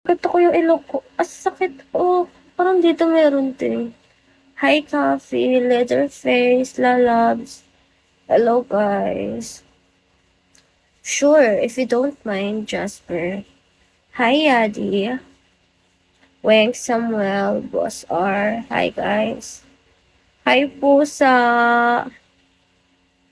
Sakit ko yung ilong ko. Sakit. Oh, parang dito meron din. Hi, Coffee, Leatherface, Lalabs. Hello, guys. Sure, if you don't mind, Jasper. Hi, Yadi. Weng Samuel, Boss R. Hi, guys. Hi, Pusa.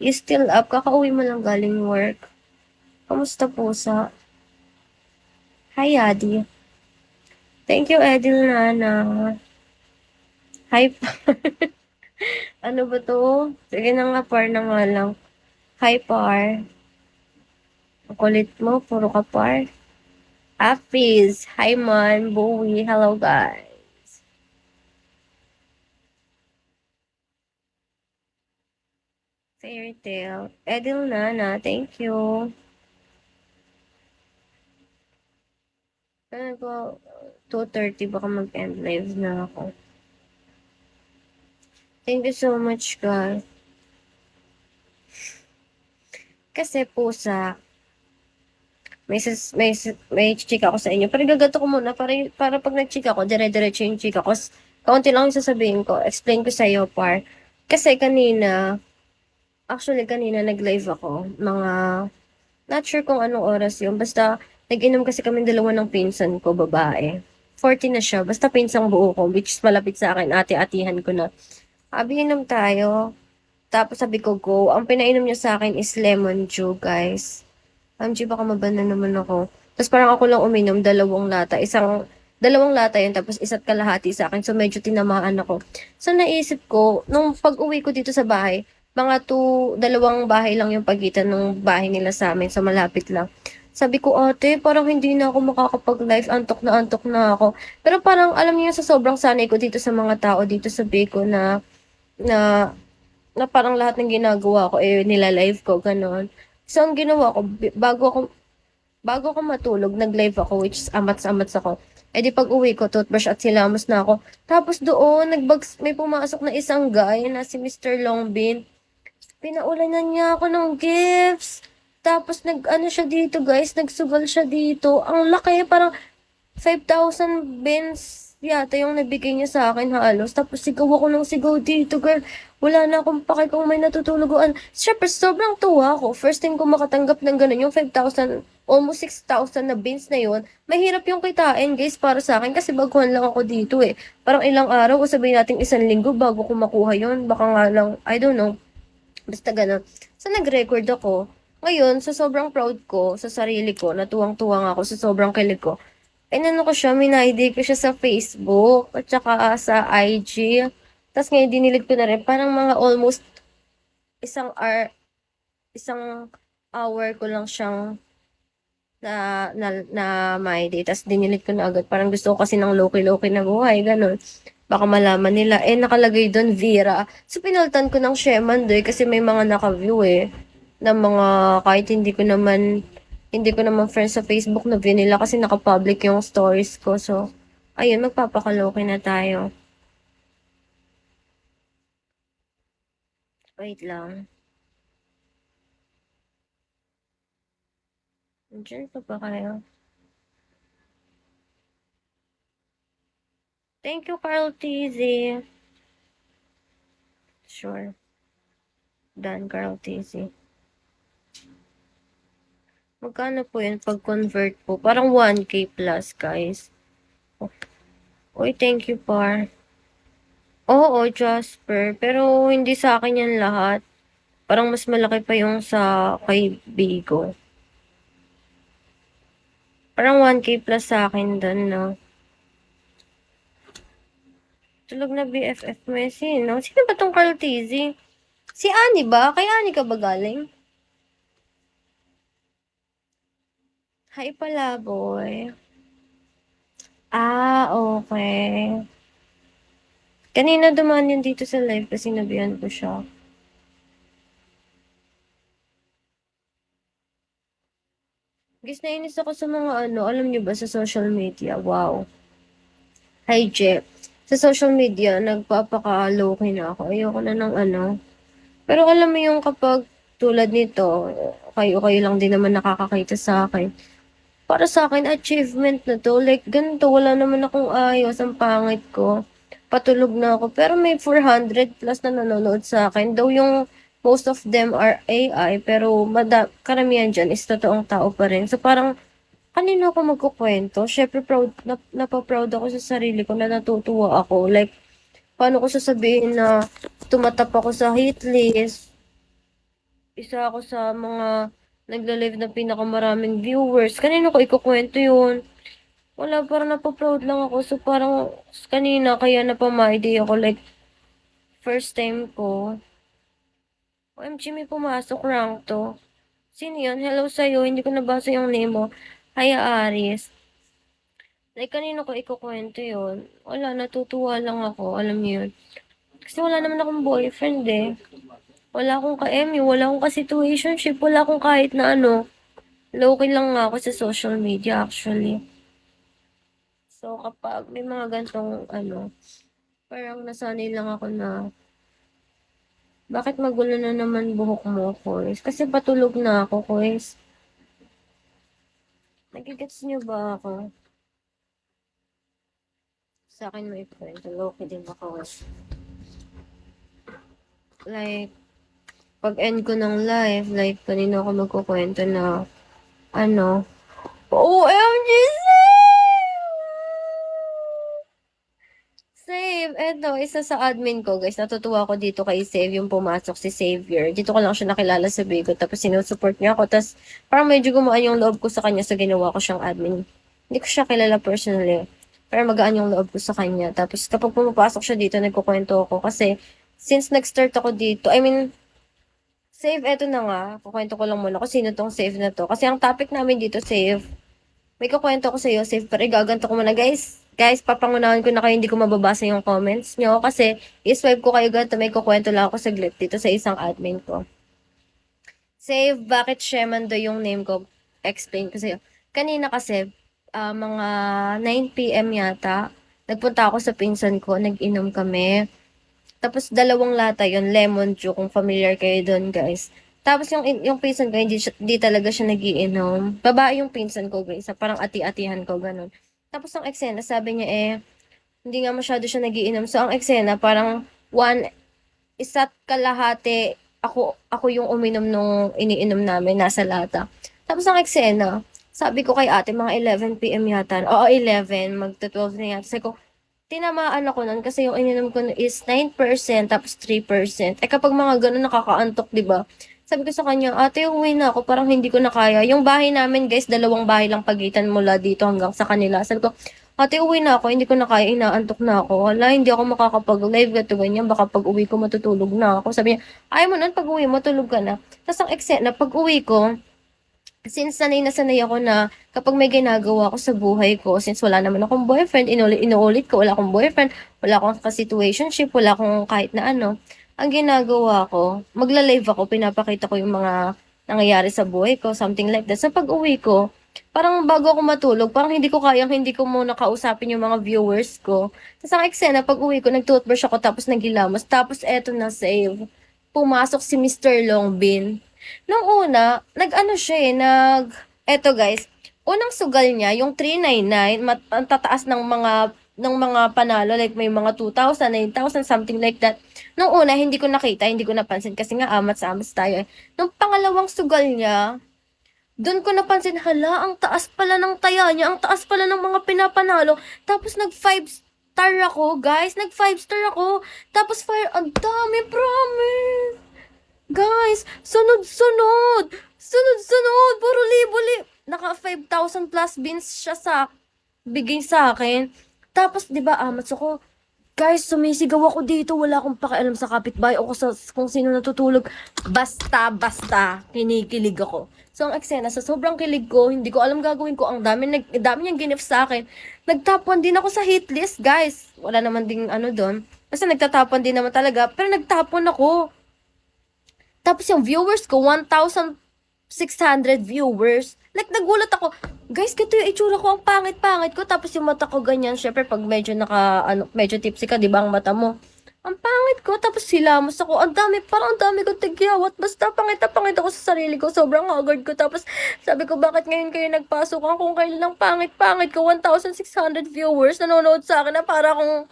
You still up? Kakauwi mo lang galing work. Kamusta, Pusa? Hi, Yadi. Thank you, Edil Nana. Hi, ano ba to? Sige na nga, par na nga lang. Hi, par. Ang kulit mo, puro ka par. Hafiz. Hi, man. Bowie. Hello, guys. Fairy Tale. Edil Nana, thank you. Ano ko, 2:30 baka mag-end live na ako. Thank you so much, guys. Kasi pusa, may chika ako sa inyo. Pero gagato ko muna para pag nag-chika ako, dire-diretso yung chika ko. Kaunti lang yung sasabihin ko. Explain ko sa iyo, par. Kasi kanina nag-live ako. Not sure kung anong oras yun. Basta, nag-inom kasi kami dalawa ng pinsan ko, babae. 40 na siya. Basta pinsang buo ko, which is malapit sa akin. Ate-atihan ko na. Sabi, inom tayo. Tapos sabi ko, go. Ang pinainom niya sa akin is lemon dew, guys. MG, baka mabana naman ako. Tapos parang ako lang uminom, dalawang lata yun, tapos isa't kalahati sa akin. So, medyo tinamaan ako. So, naisip ko, nung pag-uwi ko dito sa bahay, dalawang bahay lang yung pagitan ng bahay nila sa amin. So, malapit lang. Sabi ko, ate, parang hindi na ako makakapag-live. Antok na ako. Pero parang, alam niyo, sa sobrang sanay ko dito sa mga tao dito sa Bicol na, na parang lahat ng ginagawa ko, nila-live ko, ganon. So, ang ginawa ko, bago ako matulog, nag-live ako, which is amats-amats ako. Eh di pag uwi ko, toothbrush at silamos na ako. Tapos doon, may pumasok na isang guy na si Mr. Longbin. Pinaulanan niya ako ng gifts. Tapos ano siya dito, guys, nagsugal siya dito. Ang laki, parang 5,000 bins yata yung nabigay niya sa akin halos. Tapos sigaw ako ng sigaw dito, girl. Wala na akong pake kung may natutulugan. Siyempre, sobrang tuwa ako. First time ko makatanggap ng ganun, yung 5,000, almost 6,000 na bins na yun. Mahirap yung kitain, guys, para sa akin. Kasi baguhan lang ako dito eh. Parang ilang araw, o sabihin natin 1 linggo bago ko makuha yun. Baka nga lang, I don't know. Basta ganun. So, nag-record ako. Ngayon, sa sobrang proud ko, sa sarili ko, natuwang-tuwa nga ako sa sobrang kilig ko, inano ko siya, minayday ko siya sa Facebook, at saka sa IG. Tapos ngayon, dinilig ko na rin. Parang mga almost isang hour, isang hour ko lang siyang na my day. Tapos dinilig ko na agad. Parang gusto ko kasi ng loki-loki na buhay, ganun. Baka malaman nila. Nakalagay doon, Vera. So, pinaltan ko ng Sheman doy kasi may mga naka-view ng mga kahit hindi ko naman friends sa Facebook na view nila kasi naka-public yung stories ko. So, ayun, magpapakaloki na tayo. Wait lang. Diyan pa ba kayo? Thank you, Carl TZ. Sure. Done, Carl TZ. Magkano po yun pag-convert po? Parang 1K plus, guys. Uy, thank you, par. Oo, Jasper. Pero hindi sa akin yan lahat. Parang mas malaki pa yung sa kay Bigo. Parang 1K plus sa akin doon, no? Tulog na BFF mo eh. Sino? Sino ba tong Carl TZ? Si Ani ba? Kay Ani ka ba galing? Hi pala, boy. Ah, okay. Kanina dumaan yun dito sa live kasi nabihan ko siya. Guys, nainis ako sa mga alam niyo ba sa social media? Wow. Hi, Jeff. Sa social media, nagpapaka-low-key na ako. Ayoko na ng Pero alam mo yung kapag tulad nito, kayo lang din naman nakakakita sa akin. para sa akin achievement na 'to, like ganito wala naman akong ayos, ang pangit ko, patulog na ako. Pero may 400+ na nanonood sa'kin, though yung most of them are AI, pero karamihan diyan is totoong tao pa rin. So parang kanino ako magkukuwento? Siyempre napa-proud ako sa sarili ko na natutuwa ako, like paano ko sasabihin na tumatak ako sa hit list, isa ako sa mga nagla-live na pinakamaraming viewers, kanino ko ikukuwento yun? Wala, parang napa-proud lang ako. So, parang kanina kaya napama-idea ako, like, first time ko, OMG, may pumasok rank to. Sino yun? Hello sa'yo, hindi ko nabasa yung name mo. Hi, Aris. Like, kanino ko ikukuwento yun? Wala, natutuwa lang ako, alam niyo yun. Kasi wala naman akong boyfriend eh. Wala akong ka-MU, wala akong ka-situationship, wala akong kahit na ano. Low-key lang nga ako sa social media actually. So, kapag may mga gantong ano, parang nasanay lang ako na, bakit magulo na naman buhok mo, Kois? Kasi patulog na ako, Kois. Nagigets niyo ba ako? Sa akin may kwento, low-key din ako. Like, pag end ko ng live, like, kanina ako magkukwento na, ano, OMG, Save! Eto, isa sa admin ko, guys. Natutuwa ako dito kay Save, yung pumasok si Xavier. Dito ko lang siya nakilala sa Bigo, tapos sinusupport niya ako. Tapos, parang medyo gumaan yung loob ko sa kanya sa ginawa ko siyang admin. Hindi ko siya kilala personally. Pero magaan yung loob ko sa kanya. Tapos, kapag pumapasok siya dito, nagkukwento ako. Kasi, since nag-start ako dito, I mean, Save, eto na nga. Kukwento ko lang muna kung sino tong Save na to. Kasi ang topic namin dito, Save, may kukwento ko sa'yo, Save, pero igaganto ko muna, guys. Guys, papangunahan ko na kayo, hindi ko mababasa yung comments nyo. Kasi, iswipe ko kayo ganito, may kukwento lang ako saglit dito sa isang admin ko. Save, bakit Shemando yung name ko? Explain ko sa'yo. Kanina kasi, mga 9 PM yata, nagpunta ako sa pinsan ko, nag-inom kami. Tapos, dalawang lata yon lemon dew, kung familiar kayo doon, guys. Tapos, yung pinsan ko, hindi talaga siya nagiinom. Babae yung pinsan ko, guys. Parang ati-atihan ko, ganun. Tapos, ang eksena, sabi niya hindi nga masyado siya nagiinom. So, ang eksena, parang isa't kalahati, ako yung uminom nung iniinom namin, nasa lata. Tapos, ang eksena, sabi ko kay ate, mga 11 PM yata. Oo, 11, magta-12 na yata. Sabi ko, tinamaan ako nun kasi yung ininom ko is 9% tapos 3%. Eh kapag mga ganun nakakaantok, 'di ba? Sabi ko sa kanya, ate, uwi na ako, parang hindi ko na kaya. Yung bahay namin, guys, dalawang bahay lang pagitan mula dito hanggang sa kanila. Sabi ko, ate, uwi na ako, hindi ko na kaya, inaantok na ako. Wala, hindi ako makakapag-live, gato ganyan, baka pag uwi ko matutulog na ako. Sabi niya, ayaw mo nun, pag uwi mo, tulog ka na. Tapos ang eksena, pag uwi ko, since sanay na sanay ako na kapag may ginagawa ko sa buhay ko, since wala naman akong boyfriend, inuulit ko, wala akong boyfriend, wala akong ka-situationship, wala akong kahit na ano, ang ginagawa ko, magla-live ako, pinapakita ko yung mga nangyayari sa buhay ko, something like that. Sa pag-uwi ko, parang bago ako matulog, parang hindi ko muna kausapin yung mga viewers ko. Tapos ang eksena, pag-uwi ko, nag-toothbrush ako, tapos naghilamos, tapos eto na, Save. Pumasok si Mr. Longbin. Nung una, nag-ano siya eto guys, unang sugal niya, yung 399, ang tataas ng mga panalo, like may mga 2,000, 9,000, something like that. Nung una, hindi ko nakita, hindi ko napansin, kasi nga amat sa amas tayo eh. Nung pangalawang sugal niya, doon ko napansin, hala, ang taas pala ng taya niya, ang taas pala ng mga pinapanalo. Tapos nag 5 star ako, guys, nag 5 star ako. Tapos ang dami, promise. Guys, sunod-sunod! Sunod-sunod! Puro libo-libo. Naka 5,000 plus bins siya bigay sa akin. Tapos, di ba, amats ako, guys, sumisigaw ako dito. Wala akong pakialam sa kapitbahay o kung sino natutulog. Basta, kinikilig ako. So, ang eksena, sa sobrang kilig ko, hindi ko alam gagawin ko. Ang dami niyang ginif sa akin. Nagtapon din ako sa hit list, guys. Wala naman ding ano doon. Kasi nagtatapon din naman talaga. Pero nagtapon ako. Tapos yung viewers ko, 1,600 viewers. Like, nagulat ako. Guys, ganito yung itsura ko. Ang pangit-pangit ko. Tapos yung mata ko ganyan. Syempre, pag medyo medyo tipsy ka, di ba, ang mata mo. Ang pangit ko, tapos hilamos ako. Ang dami, parang ang dami kong tigyawat. Basta pangit na pangit ako sa sarili ko. Sobrang haggard ko. Tapos sabi ko, bakit ngayon kayo nagpasukan kung kailan lang pangit-pangit ko? 1,600 viewers nanonood sa akin na para akong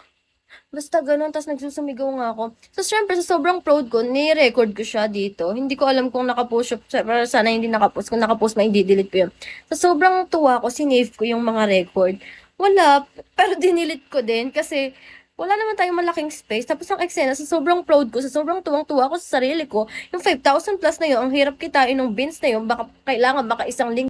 basta gano'n, tapos nagsusumigaw nga ako. So, syempre, sa sobrang proud ko, ni-record ko siya dito. Hindi ko alam kung nakapost siya, pero sana hindi nakapost. Kung nakapost, may delete ko yun. Sa sobrang tuwa ko, sinave ko yung mga record. Wala, pero dinilit ko din kasi wala naman tayong malaking space. Tapos ang eksena, sa sobrang proud ko, sa sobrang tuwang-tuwa ko sa sarili ko, yung 5,000 plus na yun, ang hirap kitain ng bins na yun, baka kailangan, baka isang link